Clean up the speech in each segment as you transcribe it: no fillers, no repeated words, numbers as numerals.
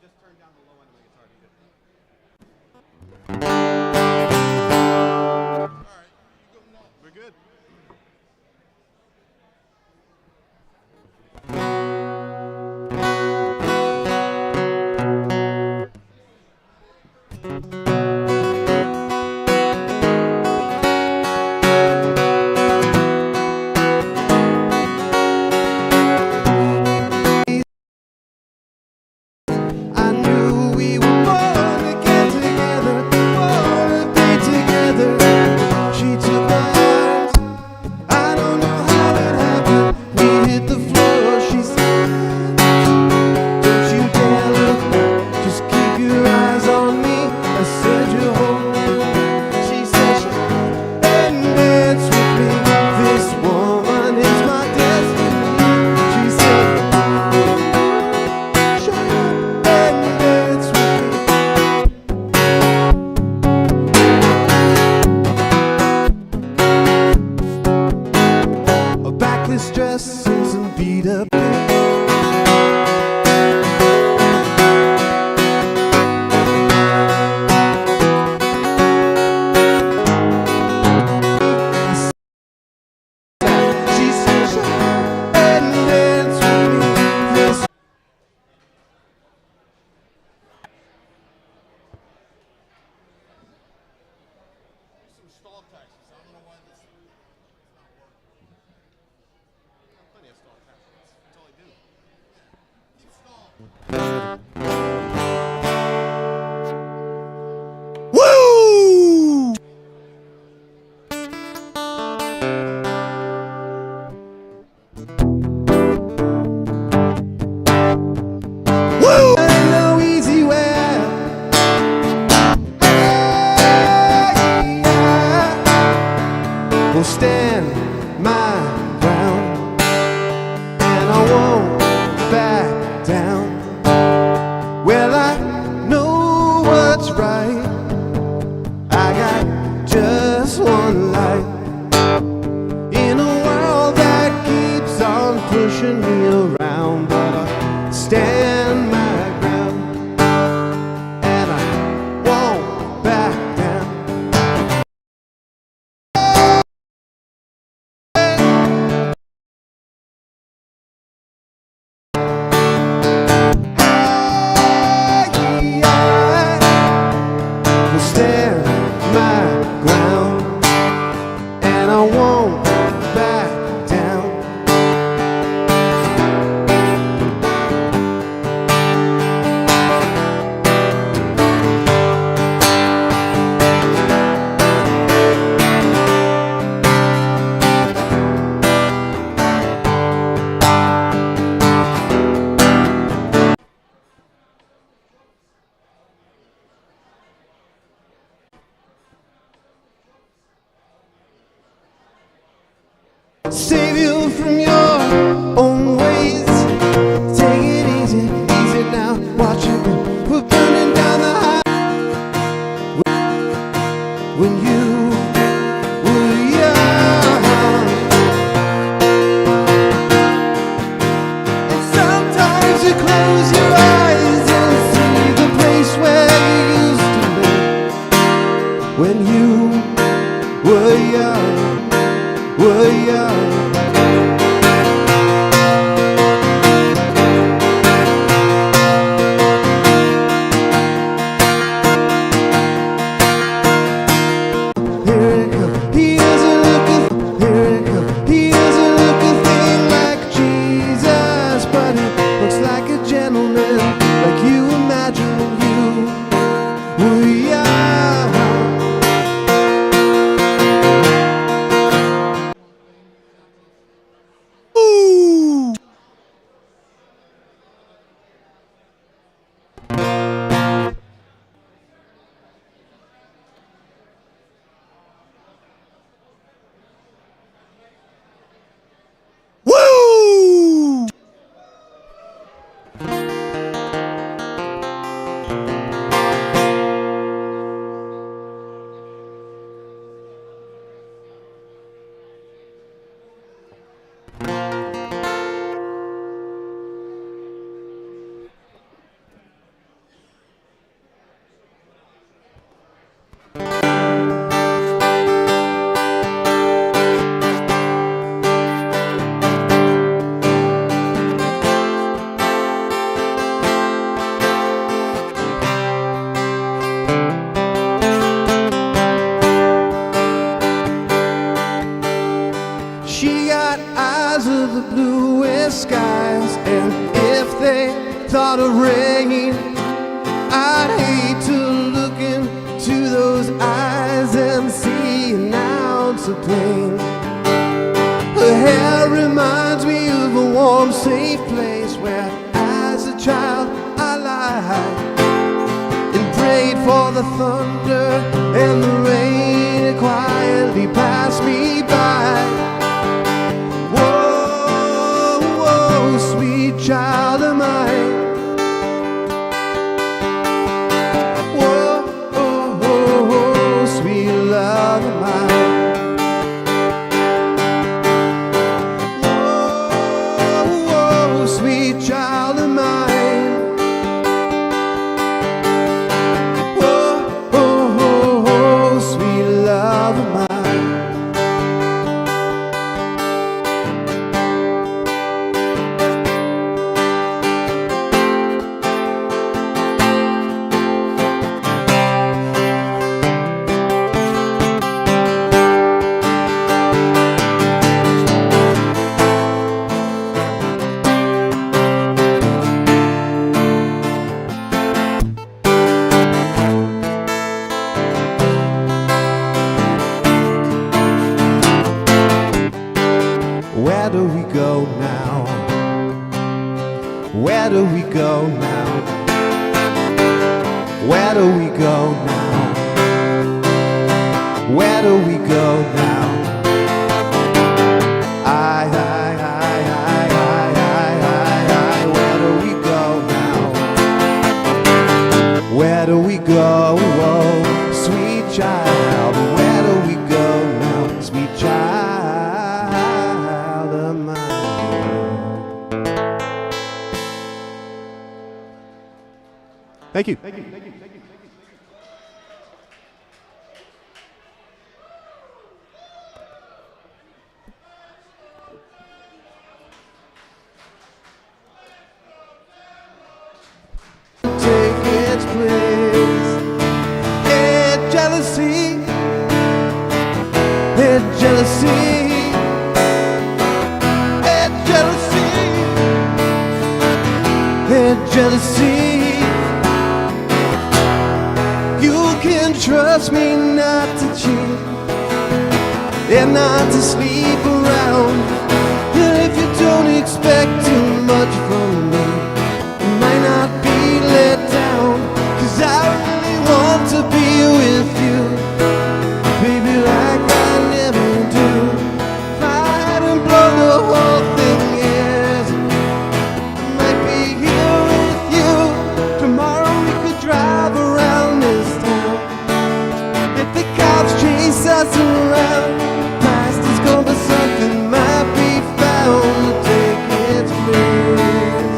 just turned down the low end of my guitar. All right, you go nuts. We're good. Dress and some beat up she says and dance with me this. Some stall taxes. I don't know why this is not working. Plenty of stall taxes. That's all I do. Keep stalling. Woo! Woo! No easy way out. Will stand my ground, and I won't back down. Well, I know what's right. I got just one life in a world that keeps on pushing me around, but I stand my ground. thought of rain. I'd hate to look into those eyes and see an ounce of pain. Her hair reminds me of a warm, safe place where, as a child, I lied and prayed for the thunder and the rain. It quietly passed me by. Whoa, whoa, sweet child of mine. Whoa, oh, oh, oh, sweet love of mine. Sweet child of mine. Oh, oh, oh, oh, sweet love of mine. Where do we go now? Where do we go now? Where do we go now? Where do we go now? Where do we go now? Where do we go? Oh, sweet child, where do we go now? Sweet child of mine. Thank you. Thank you. Thank you. Thank you. Take its place. It's jealousy. It's jealousy. It's jealousy. It's jealousy. You can trust me not to cheat and not to sleep around. And if you don't expect too much from me, you might not be let down. 'Cause I really want to be with you, baby, like I never do. Fight and blow the whole thing, yes. I might be here with you. Tomorrow we could drive around this town. If the cops chase us around, past is gone, but something might be found to take its place.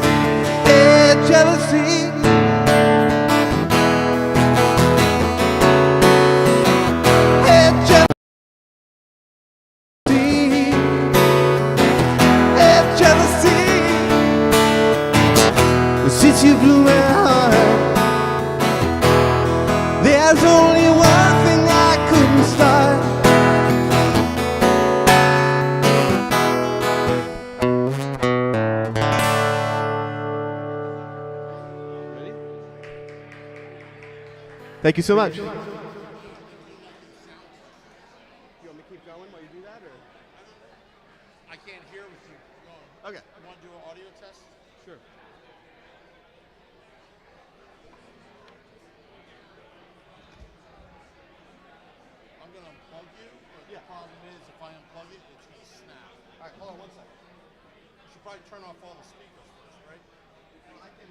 It's jealousy. It's jealousy. It's jealousy. Since you blew my heart, there's only one thing I couldn't start. Ready? Thank you so much. You want me to keep going while you do that, or? I can't hear with you. Okay. You want to do an audio test? Sure. I'm going to unplug you, but Yeah. the problem is if I unplug it, it's going to snap. All right, hold on 1 second. You should probably turn off all the speakers first, right? I can.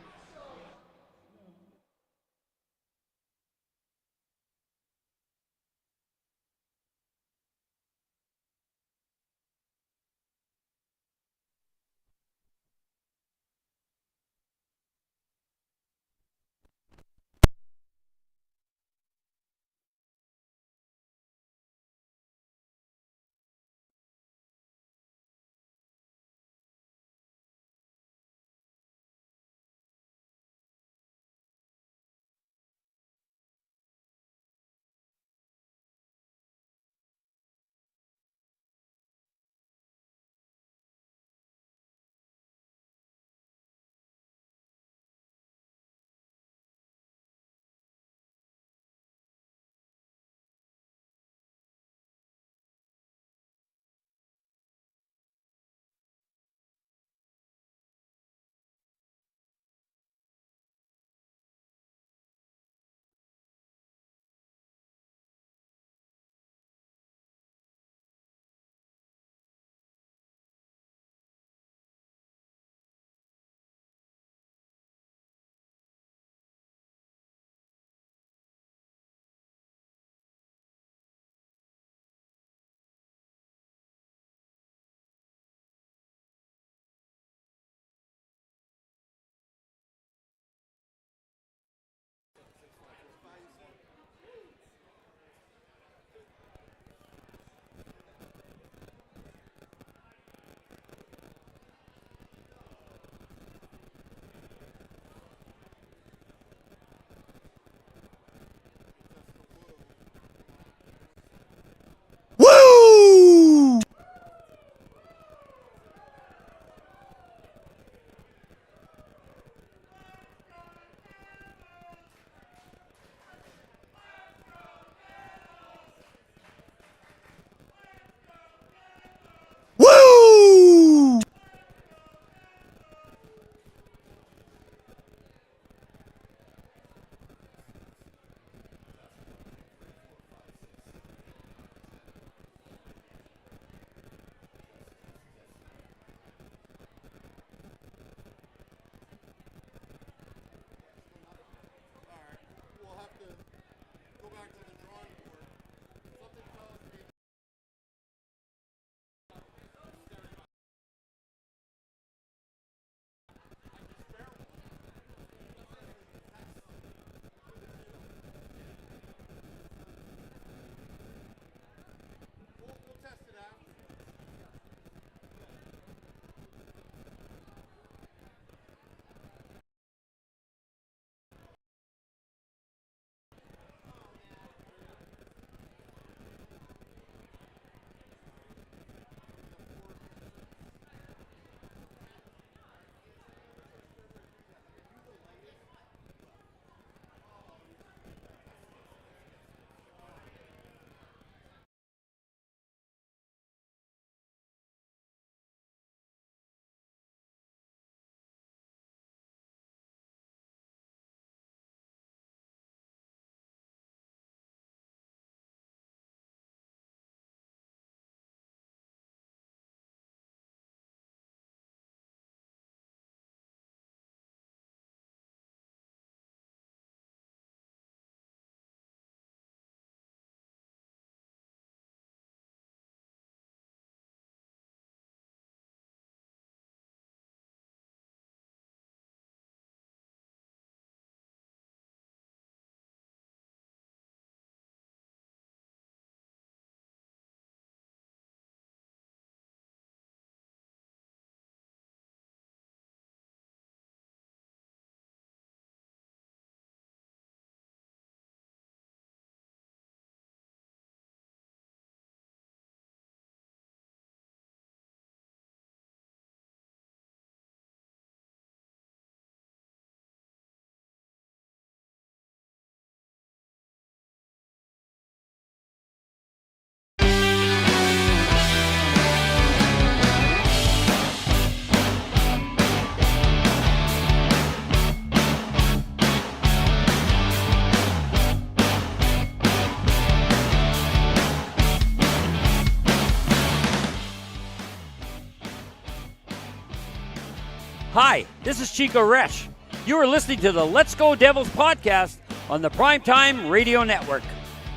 Hi, this is Chico Resch. You are listening to the Let's Go Devils podcast on the Primetime Radio Network.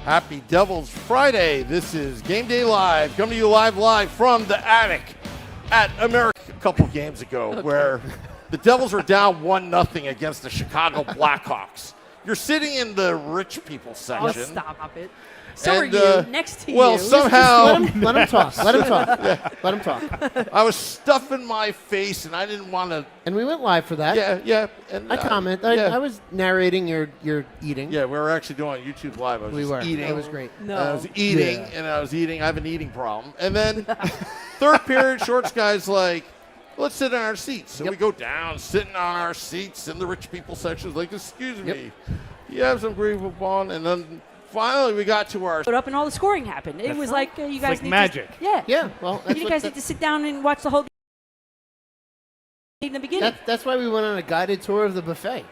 Happy Devils Friday. This is Game Day Live, coming to you live from the attic at America a couple games ago, where the Devils were down 1-0 against the Chicago Blackhawks. You're sitting in the rich people section. Oh, stop it. So are you, next to you. Well, somehow... Let him talk. Let him talk. Yeah. Let him talk. I was stuffing my face, and I didn't want to... And we went live for that. Yeah. And, I comment. I was narrating your eating. Yeah, we were actually doing YouTube Live. I was eating. It was great. No. I was eating, and I was eating. I have an eating problem. And then third period, Shorts guy's like, let's sit in our seats. So we go down, sitting on our seats in the rich people section. Like, excuse me, you have some green football? And then finally we got to our... Up and all the scoring happened. It was like you guys need magic. Yeah. Well, you guys need to sit down and watch the whole game in the beginning. That's why we went on a guided tour of the buffet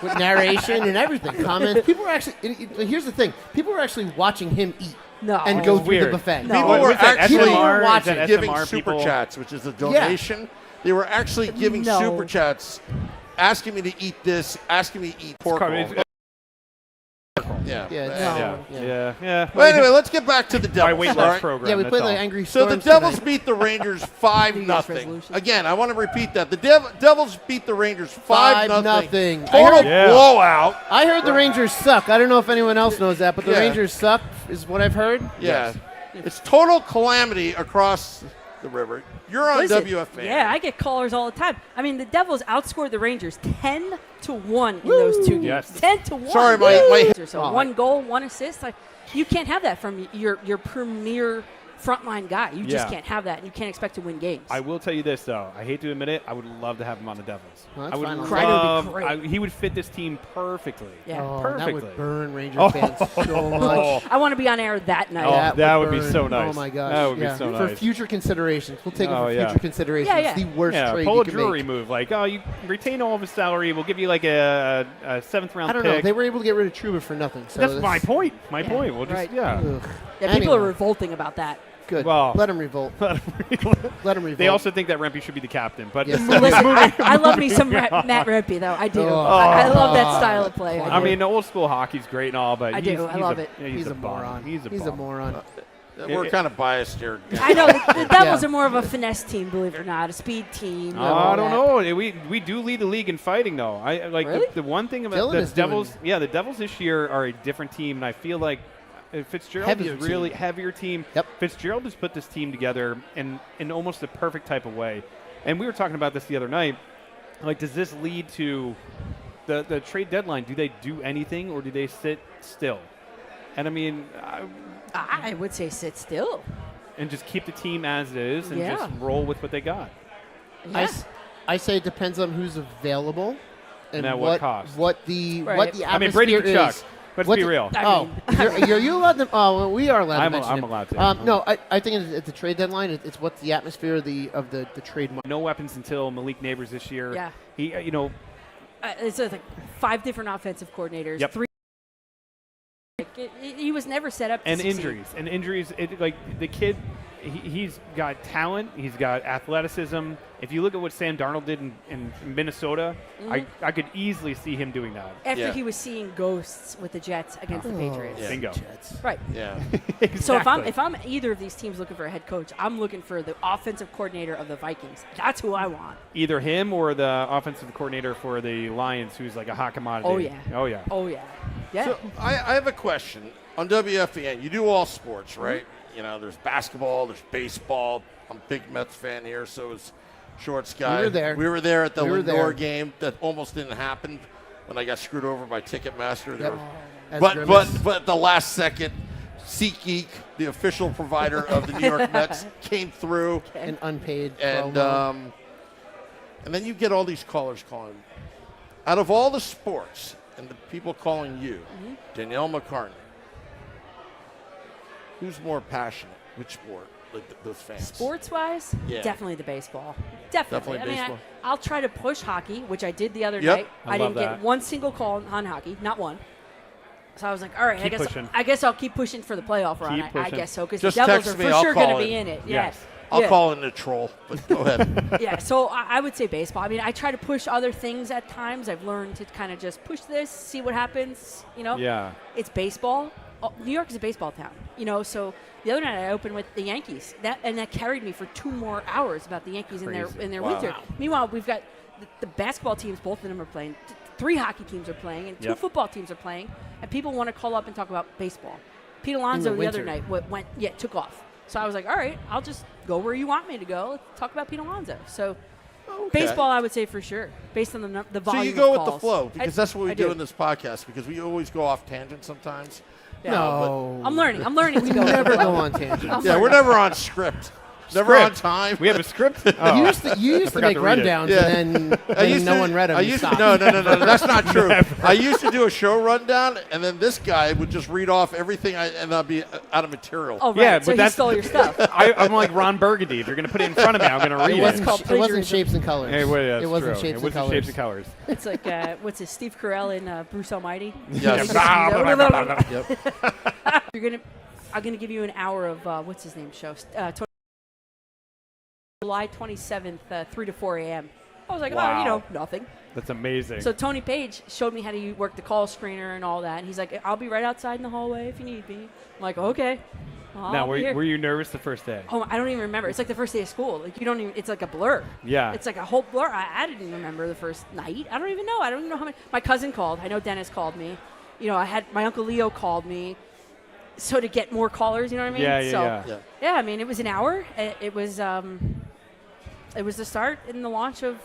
with narration and everything. Comments. People were actually... Here's the thing. People were actually watching him eat. And go through the buffet. No. People were actually watching, giving super chats, which is a donation. Yeah. They were actually giving super chats, asking me to eat this, asking me to eat pork roll. Yeah. Well, anyway, let's get back to the Devils. My weight loss program. Yeah, we played the Angry So Storms the Devils tonight. beat the Rangers 5-0. Again, I want to repeat that. The Devils beat the Rangers 5-0. Total blowout. I heard the Rangers suck. I don't know if anyone else knows that, but the Rangers suck is what I've heard. Yeah. It's total calamity across the river. You're on WFAN. Yeah, I get callers all the time. I mean, the Devils outscored the Rangers 10-1 in those 2 games. Yes. 10-1. Sorry, my so 1 goal, 1 assist. Like, you can't have that from your premier frontline guy. You just can't have that, and you can't expect to win games. I will tell you this, though. I hate to admit it. I would love to have him on the Devils. Well, I would love. Would be great. He would fit this team perfectly. Yeah, perfectly. That would burn Rangers fans so much. I want to be on air that night. Oh, that would be so nice. Oh my gosh. That would be so nice. For future considerations. We'll take it for future considerations. Yeah. The worst trade pull you a can Drury make. move. Like, you retain all of his salary. We'll give you like a 7th round I don't pick. know. They were able to get rid of Trouba for nothing. So that's my point. My point. We'll just, Ugh. People are revolting about that. Good. Well, let him revolt. Let him revolt. They also think that Rempe should be the captain. But Yes. Listen, I love me some Matt Rempe, though. I do. I love that style of play. I mean, old school hockey's great and all, but I love it. He's a moron. He's a moron. We're kind of biased here. I know. The Devils are more of a finesse team, believe it or not, a speed team. I don't know. We do lead the league in fighting, though. I like really? the one thing about the Devils. Yeah, the Devils this year are a different team, and I feel like Fitzgerald is really heavier team. Yep. Fitzgerald has put this team together in almost the perfect type of way. And we were talking about this the other night. Like, does this lead to the trade deadline? Do they do anything, or do they sit still? And I mean, I would say sit still and just keep the team as it is and just roll with what they got. Yeah. I say it depends on who's available and at what cost. What the atmosphere I mean, Brady Kachuk. is. Let's be real. Are you allowed to? Oh, well, we are allowed to mention I'm him. allowed to. No, I think at the trade deadline, it's what the atmosphere of the trade market. No weapons until Malik Neighbors this year. Yeah. He, it's like 5 different offensive coordinators. Yep. 3. He was never set up to succeed. Injuries. Like the kid, he's got talent. He's got athleticism. If you look at what Sam Darnold did in Minnesota, I could easily see him doing that. After he was seeing ghosts with the Jets against the Patriots. Bingo. Right. Yeah. Exactly. So if I'm either of these teams looking for a head coach, I'm looking for the offensive coordinator of the Vikings. That's who I want. Either him or the offensive coordinator for the Lions, who's like a hot commodity. Oh yeah. Yeah. So I have a question. On WFAN, you do all sports, right? You know, there's basketball, there's baseball. I'm a big Mets fan here, so is Shorts guy. We were there. At the Lindor game that almost didn't happen when I got screwed over by Ticketmaster. Yep. But the last second, SeatGeek, the official provider of the New York Mets, came through. An unpaid And promo. and then you get all these callers calling. Out of all the sports and the people calling you, Danielle McCartan, who's more passionate? Which sport? Like those fans. Sports-wise, definitely the baseball. Definitely baseball. I'll try to push hockey, which I did the other night. I didn't get one single call on hockey, not one. So I was like, all right, I guess I'll keep pushing for the playoff run. I guess so, because the Devils are for sure going to be in it. Yes. I'll call in a troll, but go ahead. Yeah, so I would say baseball. I mean, I try to push other things at times. I've learned to kind of just push this, see what happens, Yeah. It's baseball. New York is a baseball town, so the other night I opened with the Yankees. That carried me for 2 more hours about the Yankees in their winter. Meanwhile, we've got the basketball teams, both of them are playing. 3 hockey teams are playing, and 2 football teams are playing, and people want to call up and talk about baseball. Pete Alonso the other night took off. So I was like, all right, I'll just go where you want me to go. Let's talk about Pete Alonso. So baseball, I would say for sure, based on the volume. So you go of with calls. the flow, because that's what we do in this podcast, because we always go off tangent sometimes. Yeah. No. I'm learning to go. Never go on tangents. Yeah, we're never on script. Never on time. We have a script. Oh. You used to make rundowns, and then no one read them. No, that's not true. I used to do a show rundown, and then this guy would just read off everything, and I'd be out of material. Oh, right. Yeah, so but he stole your stuff. I'm like Ron Burgundy. If you're going to put it in front of me, I'm going to read it. It wasn't Shapes and Colors. It wasn't true. Shapes It and wasn't Shapes and Colors. It's like what's it, Steve Carell in Bruce Almighty. Yes. I'm gonna give you an hour of what's his name show. July 27th, 3 to 4 a.m. I was like, Wow. nothing. That's amazing. So Tony Page showed me how to work the call screener and all that. And he's like, I'll be right outside in the hallway if you need me. I'm like, okay. Now, were you nervous the first day? Oh, I don't even remember. It's like the first day of school. Like you don't even. It's like a blur. Yeah. It's like a whole blur. I didn't remember the first night. I don't even know. I don't even know how many. My cousin called. I know Dennis called me. I had my Uncle Leo called me. So to get more callers, you know what I mean? Yeah. I mean, it was an hour. It was the start and the launch of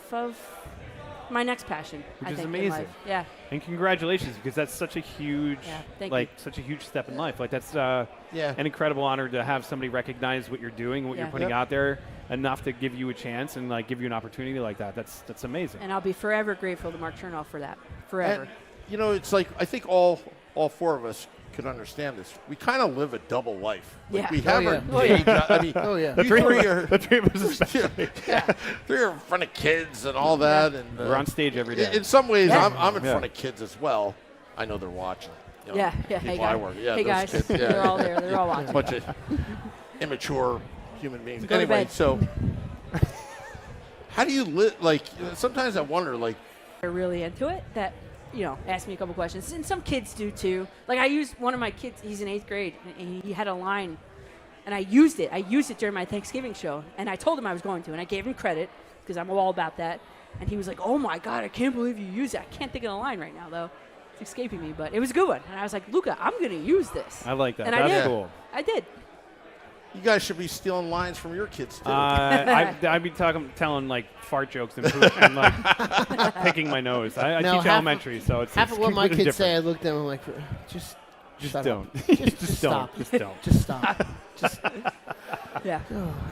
my next passion. Which I is think, amazing. in life. Yeah. And congratulations, because that's such a huge, such a huge step in life. Like that's an incredible honor to have somebody recognize what you're doing, what you're putting out there, enough to give you a chance and like give you an opportunity like that. That's amazing. And I'll be forever grateful to Mark Chernoff for that. Forever. And, it's like I think all 4 of us could understand this. We kind of live a double life. Like we have our day job. I mean, the three of us especially. 3 are in front of kids and all that. And we're on stage every day. In some ways, I'm in front of kids as well. I know they're watching. Hey guys. Hey guys. Kids, they're all there. They're all watching. A bunch of immature human beings. Go to Anyway, bed. so how do you live? Like sometimes I wonder. Like they're really into it. That. Ask me a couple questions. And some kids do too. Like I used one of my kids, he's in 8th grade, and he had a line, and I used it. I used it during my Thanksgiving show, and I told him I was going to, and I gave him credit because I'm all about that. And he was like, oh my God, I can't believe you used it. I can't think of the line right now, though. It's escaping me, but it was a good one. And I was like, Luca, I'm going to use this. I like that. And That's I did. cool. I did. you guys should be stealing lines from your kids too. I'd be telling like fart jokes and, poop and like picking my nose. I teach elementary, so it's half of what my kids different. say. I look at them, I'm like, just don't. Just stop. Just stop. Just yeah.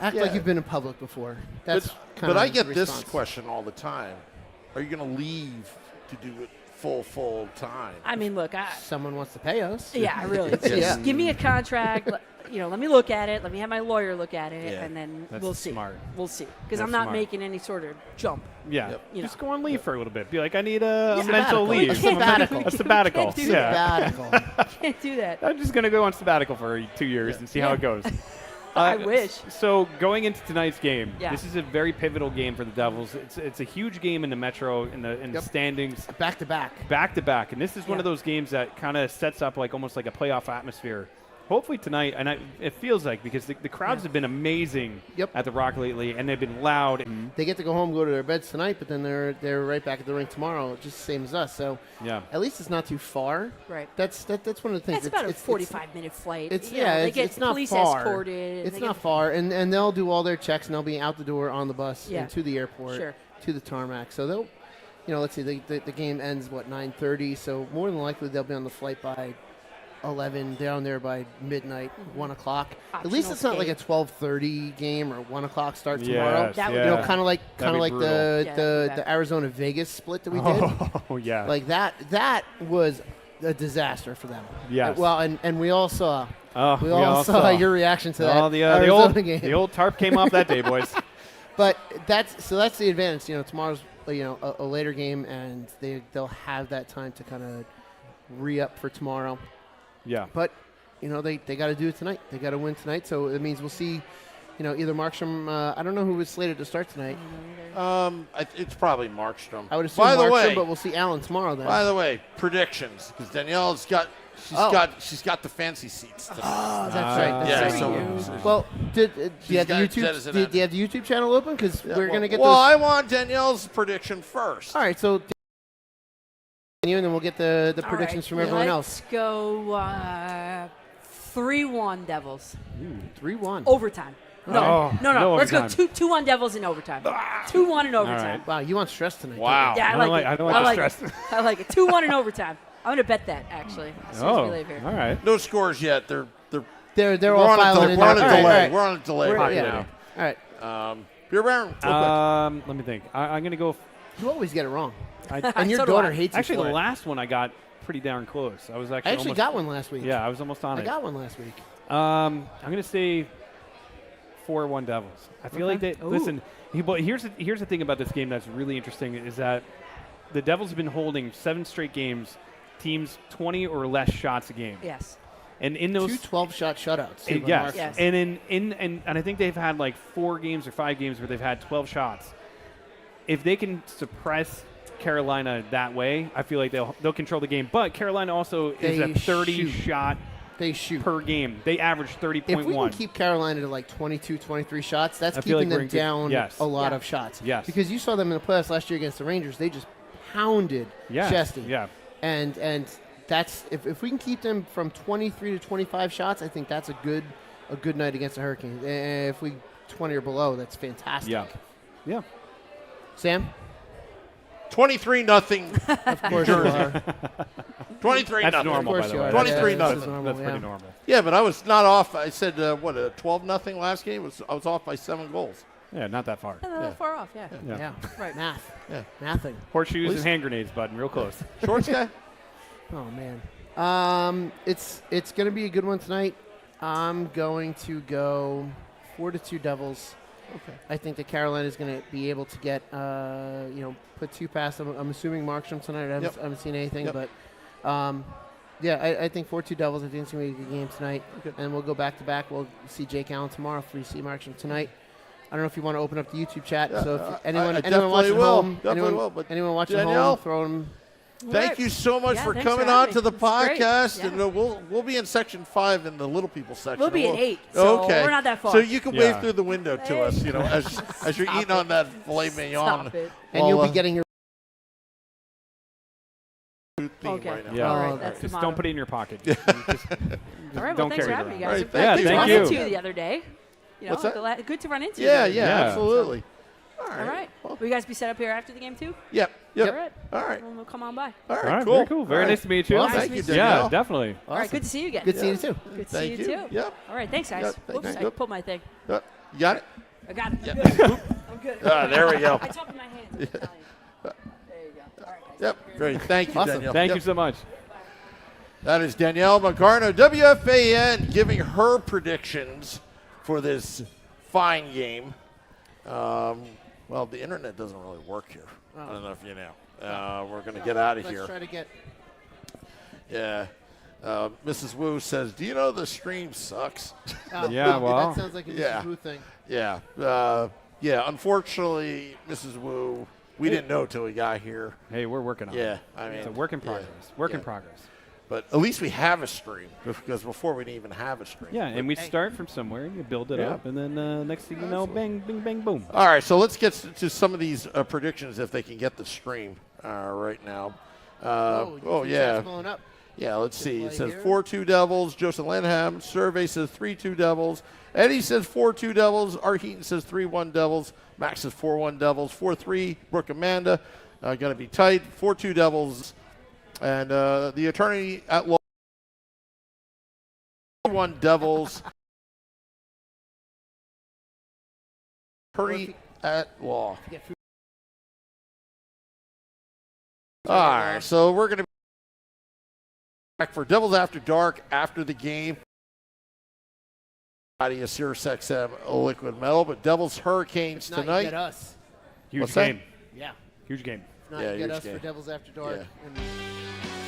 Act like you've been in public before. That's but I get this question all the time. Are you going to leave to do it full time? I mean, look, someone wants to pay us. Yeah, really. Just give me a contract. Let me look at it. Let me have my lawyer look at it, and then we'll see. Smart. We'll see. Because I'm not making any sort of jump. Yeah. Just go on leave for a little bit. Be like, I need a mental sabbatical. leave. A sabbatical. A sabbatical. Can't do Sabbatical. Can't do that. I'm just going to go on sabbatical for 2 years and see how it goes. I wish. So going into tonight's game, Yeah. this is a very pivotal game for the Devils. It's a huge game in the Metro, in the standings. Back to back. Back to back. And this is one of those games that kind of sets up like almost like a playoff atmosphere. Hopefully tonight, and it feels like, because the crowds have been amazing at the Rock lately, and they've been loud. They get to go home, go to their beds tonight, but then they're right back at the rink tomorrow, just the same as us. So at least it's not too far. Right. That's one of the things. It's about a 45-minute flight. They get it's not police far. escorted. It's not far, and they'll do all their checks, and they'll be out the door on the bus and to the airport, to the tarmac. So they'll, let's see, the game ends 9:30. So more than likely they'll be on the flight by 11, down there by midnight, 1 o'clock. At least it's not like a 12:30 game or 1 o'clock start tomorrow. Yes, kind of like the Arizona Vegas split that we did. Oh yeah, like that was a disaster for them. Yes. Well, and we all saw. We all saw your reaction to that. The game. The old tarp came off that day, boys. But that's the advantage. Tomorrow's a later game, and they'll have that time to kind of re-up for tomorrow. Yeah. But, they got to do it tonight. They got to win tonight. So it means we'll see, either Markstrom. I don't know who was slated to start tonight. It's probably Markstrom. I would assume By the Markstrom, way, but we'll see Allen tomorrow then. By the way, predictions, because Danielle's got she's got the fancy seats. That's right. Yeah. That's right. Well, do you have the YouTube? Do you have the YouTube channel open? Because we're gonna get. Well, I want Danielle's prediction first. All right, so and then we'll get the predictions from everyone else. Let's go 3-1 Devils. 3-1. Overtime. No. Let's overtime. go 2-1 Devils in overtime. 2-1 in overtime. Wow, you want stress tonight? Wow. Yeah, I like it. I don't like the stress. I like it. 2-1 in overtime. I'm gonna bet that actually. As soon as we leave here. All right. No scores yet. They're They're we're all on a filing delay. in. We're on a All right, delay. all right. We're on a delay right now. All right. Beer Baron, real quick. Let me think. I'm going to go. You always get it wrong. So And your do daughter I. hates you Actually, for the it. last one I got pretty darn close. I was actually I actually almost, got one last week. Yeah, I was almost on I it. got one last week. I'm going to say 4-1 Devils. I feel like they listen. But here's the thing about this game that's really interesting is that the Devils have been holding 7 straight games, teams 20 or less shots a game. Yes. And in those 2 12-shot shutouts. too, by yes. Markstrom. And I think they've had like 4 games or 5 games where they've had 12 shots. If they can suppress Carolina that way, I feel like they'll control the game. But Carolina also is a 30 shot They shoot per game. They average 30.1. If we can keep Carolina to like 22, 23 shots, that's I feel keeping like we're them in good- down yes. a lot of shots. Yes. Because you saw them in the playoffs last year against the Rangers. They just pounded Chesty. Yeah. And that's if we can keep them from 23 to 25 shots, I think that's a good night against the Hurricanes. And if we 20 or below, that's fantastic. Yeah. Yeah. Sam? 23-0. Of course you are. 23-0. That's normal, Of by course the you way. are. 23 That's nothing. normal, That's pretty normal. Yeah, but I was not off. I said, 12-0 last game? I was off by 7 goals. Yeah, not that far. Not that far off. Yeah. Yeah. Right. Math. Yeah. Mathing. Horseshoes and hand grenades, button, real close. Shorts guy? Oh man. It's going to be a good one tonight. I'm going to go 4-2 Devils. Okay. I think that Carolina is going to be able to get put 2 past them. I'm assuming Markstrom tonight. I haven't seen anything, but I think 4-2 Devils. I think it's going to be a good game tonight. Okay. And we'll go back to back. We'll see Jake Allen tomorrow if we see Markstrom tonight. I don't know if you want to open up the YouTube chat. So if anyone watching home, anyone watching Danielle, home, throw them. Thank you so much for thanks coming for on having to the me. It's great. podcast, Yeah. and we'll be in section 5 in the little people section. We'll be in 8, so okay. we're not that far. So you can Yeah. wave through the window to us, as you're eating on that filet mignon. Stop it. And you'll be getting your theme Okay. right now. Yeah. All Oh, right. That's the Just motto. don't put it in your pocket. All right. Well, don't thanks for carry it having me, around. guys. All right, It's thank good you. to run Thank into you. you the other day. What's that? Good to run into. Yeah, you. yeah, Yeah. absolutely. All right. Will you guys be set up here after the game too? Yep. All right. All right. Well, we'll come on by. All All right, right, cool. very cool. Very All right. nice to meet you. Well, Nice thank to you, meet you. Danielle. Yeah, definitely. All right. Good to see you again. Good seeing you too. Good to Thank see you too. Yep. All right. Thanks, guys. Yep, thank Oops, you. I pulled my thing. You got it? I got it. I'm Yep. good. I'm good. There we go. I talk with my hands. I'm Italian. There you go. All right, guys. Yep. Great. Thank you, Awesome. Danielle. Thank Yep. you so much. That is Danielle McCartan of WFAN giving her predictions for this fine game. Well, the internet doesn't really work here. I don't know if you know. We're going to get out of here. Let's try to get. Yeah. Mrs. Wu says, do you know the stream sucks? Yeah, well. That sounds like a Yeah. Mrs. Wu thing. Yeah. Unfortunately, Mrs. Wu, we didn't know till we got here. Hey, we're working on it. Yeah. I mean, It's a work in yeah. progress. Work in Yeah. progress. But at least we have a stream, because before we didn't even have a stream. Yeah, and we start from somewhere and you build it Yeah. up, and then next thing you know, bang, bing, bang, boom. All right, so let's get to some of these predictions if they can get the stream right now. Yeah. Blowing up. Yeah, let's see. It play says here. 4-2 Devils. Joseph Lanham. Survey says 3-2 Devils. Eddie says 4-2 Devils. Art Heaton says 3-1 Devils. Max says 4-1 Devils. 4-3 Brooke Amanda. Going to be tight. 4-2 Devils. And the attorney at law. 4-1 Devils. Attorney at law. All right, so we're going to be back for Devils After Dark after the game. Out of Sirius XM Liquid Metal, but Devils Hurricanes Not tonight. Get us. Huge What's that? game. Yeah. Huge game. Not Yeah, get huge us game. for Devils After Dark. Yeah. And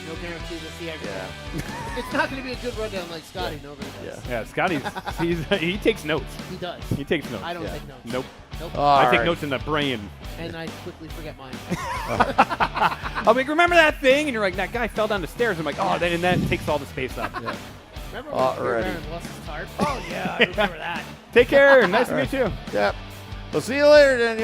No guarantee to see everything. Yeah. It's not going to be a good rundown like Scotty Nobody does. Yeah, Scotty, he takes notes. He does. He takes notes. I don't take notes. Nope. All I take right. notes in the brain. And I quickly forget mine. I'll be like, remember that thing? And you're like, that guy fell down the stairs. I'm like, oh, and that takes all the space up. Yeah. Remember Alrighty. when Aaron lost his tarp? Oh, yeah, I remember that. Take care. Nice to meet you. Yep. We'll see you later, Danielle.